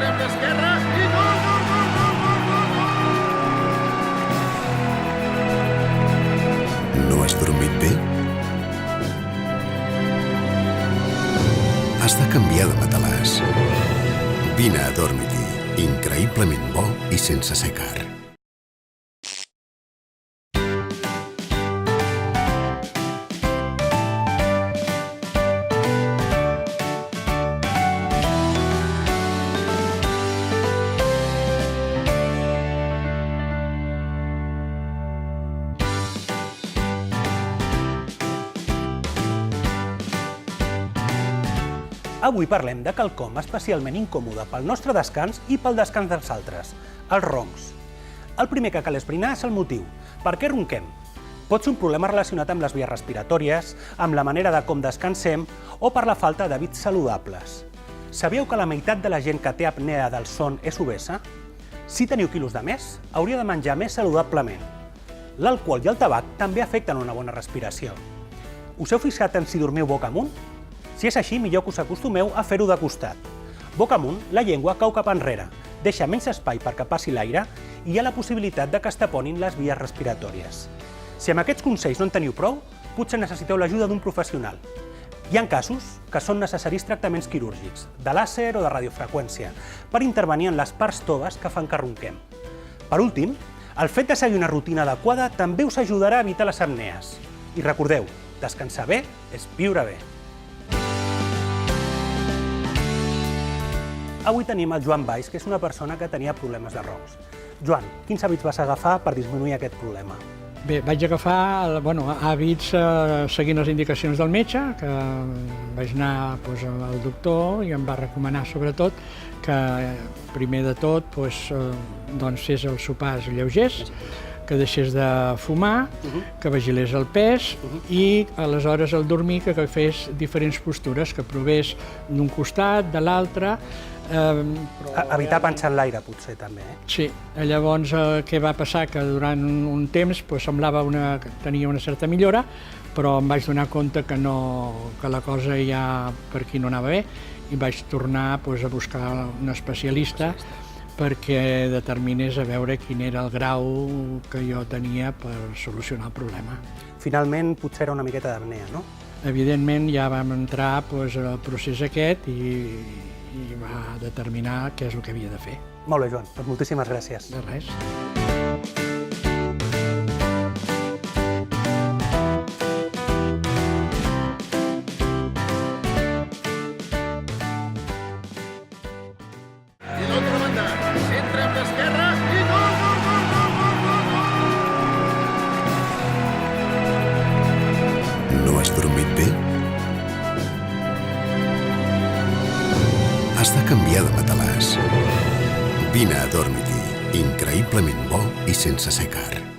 centre amb l'esquerra i gol, gol, gol, gol, gol, gol, gol! No has dormit bé? Has de canviar de matalàs. Vine a Dormity, increïblement bo i sense ser car. Avui parlem de quelcom especialment incòmode pel nostre descans i pel descans dels altres, els roncs. El primer que cal esbrinar és el motiu. Per què ronquem? Pot ser un problema relacionat amb les vies respiratòries, amb la manera de com descansem o per la falta d'hàbits saludables. Sabíeu que la meitat de la gent que té apnea del son és obesa? Si teniu quilos de més, hauria de menjar més saludablement. L'alcohol i el tabac també afecten una bona respiració. Us heu fixat en si dormiu boca amunt? Si és així, millor que us acostumeu a fer-ho de costat. Boca amunt, la llengua cau cap enrere, deixa menys espai perquè passi l'aire i hi ha la possibilitat de que es taponin les vies respiratòries. Si amb aquests consells no en teniu prou, potser necessiteu l'ajuda d'un professional. Hi ha casos que són necessaris tractaments quirúrgics, de làser o de radiofreqüència, per intervenir en les parts toves que fan que ronquem. Per últim, el fet de seguir una rutina adequada també us ajudarà a evitar les apnees. I recordeu, descansar bé és viure bé. Avui tenim el Joan Valls, que és una persona que tenia problemes de roncs. Joan, quins hàbits vas agafar per disminuir aquest problema? Bé, vaig agafar hàbits seguint les indicacions del metge, que vaig anar al doctor i em va recomanar sobretot que primer de tot fes els sopars lleugers, que deixés de fumar, que vigilés el pes i aleshores al dormir que fes diferents postures, que provés d'un costat, de l'altre. Evitar penjar en l'aire, potser, també. Sí, llavors què va passar? Que durant un temps semblava que tenia una certa millora, però em vaig donar compte que la cosa ja per aquí no anava bé i vaig tornar a buscar un especialista perquè determinés a veure quin era el grau que jo tenia per solucionar el problema. Finalment, potser era una miqueta d'apnea, no? Evidentment, ja vam entrar al procés aquest i va determinar què és el que havia de fer. Molt bé, Joan. Doncs moltíssimes gràcies. De res. I l'altra banda, centre amb l'esquerra i gol, gol, gol, gol, gol, gol! No has dormit bé? Has de canviar de matalàs. Vine a Dormity, increïblement bo i sense ser car.